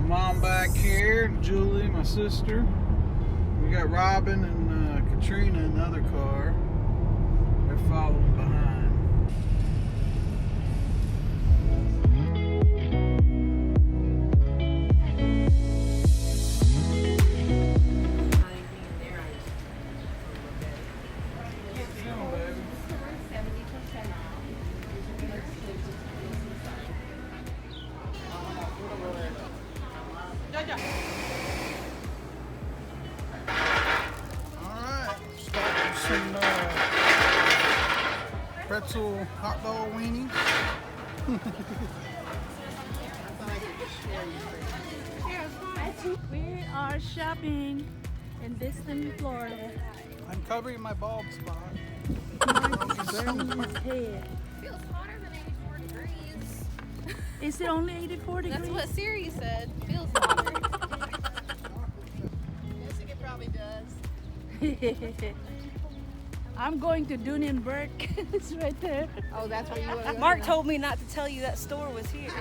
Mom back here, Julie, my sister. We got Robin and Katrina in the other car. They're following behind. Some pretzel hot dog weenies. We are shopping in Destin, Florida. I'm covering my bald spot. His head. Feels hotter than 84 degrees. Is it only 84 degrees? That's what Siri said. Feels hotter. I think it probably does. I'm going to Dunenberg. It's right there. Oh, that's where you want to go? Mark told me not to tell you that store was here.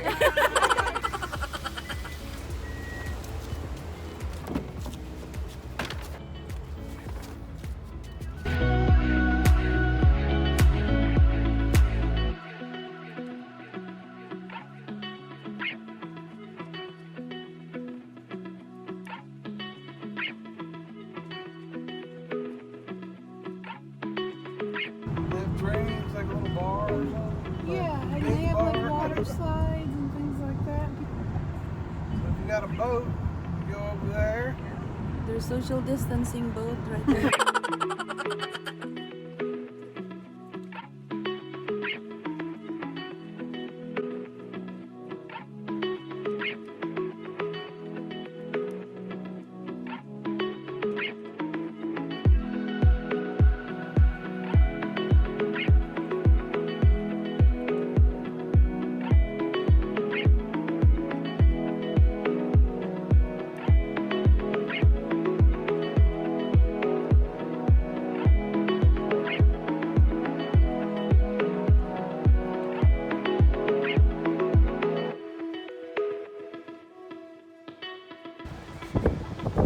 Drains, like little bars. Yeah, and Big they have like bar. water slides and things like that. So if you got a boat, you go over there. There's social distancing boat right there.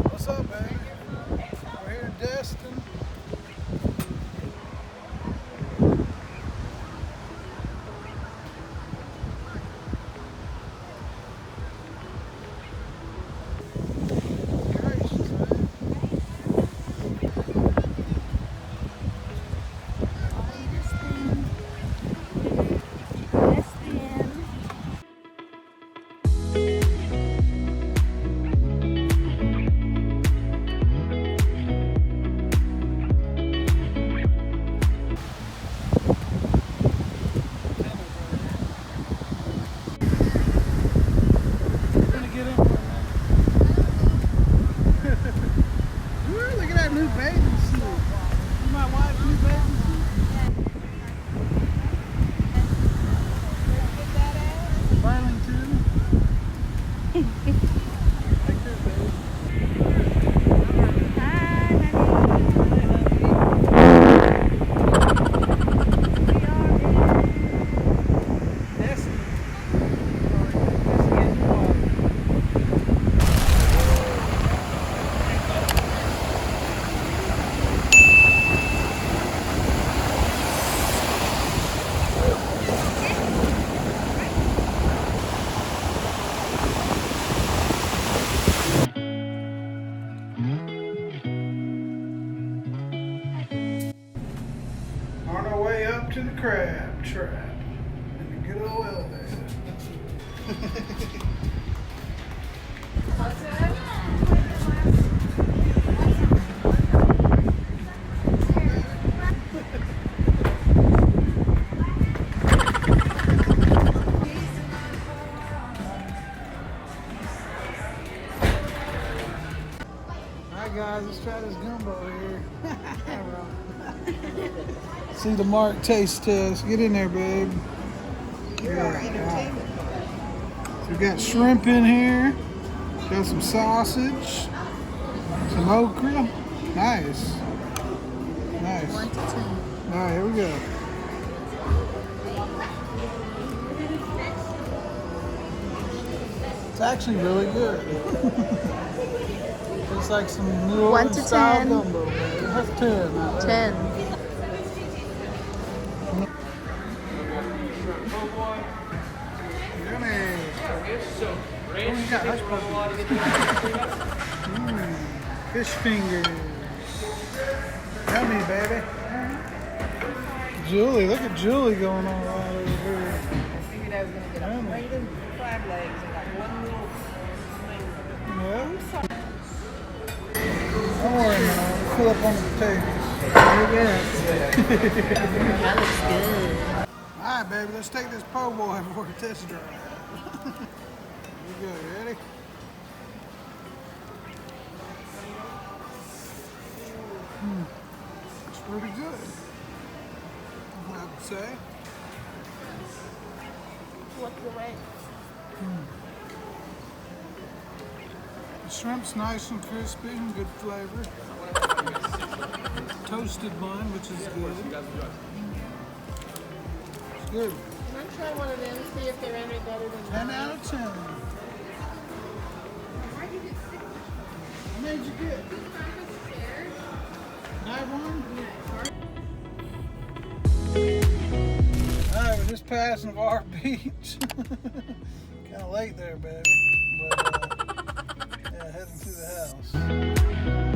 What's up, baby? We're here in Destin. Gracious, man. Destin. Gonna get in for a minute. Ooh, look at that new bathing suit. My wife's new bathing suit. Burlington. Take care, baby. Destin. On our way up to the crab trap in the good old elevator. Alright guys, let's try this gumbo here. See the Mark taste test. Get in there, babe. Yeah. So we got shrimp in here. Got some sausage. Some okra. Nice. Nice. 1 to 10. Alright, here we go. It's actually really good. It's like some New 1 Orleans to style 10. gumbo, man. That's 10. Not bad. 10. Yummy. Oh, you got hush puppies. Fish fingers. Yummy, baby. Julie, look at Julie going on right over here. Figured I was gonna get a plate of crab legs and like one little Yeah. Don't worry, man. We'll fill up on the potatoes. Very good. That looks good. All right, baby. Let's take this po' boy for a test drive. Here we go. Ready? It's pretty good. I would say. What's the weight? The shrimp's nice and crispy and good flavor. Toasted bun, which is good. It's good. Can I try one of them, see if they're any better than 10 out of 10. What made you get? Night one? Alright, we're just passing Var Beach. Kind of late there, baby. But, yeah, heading to the house.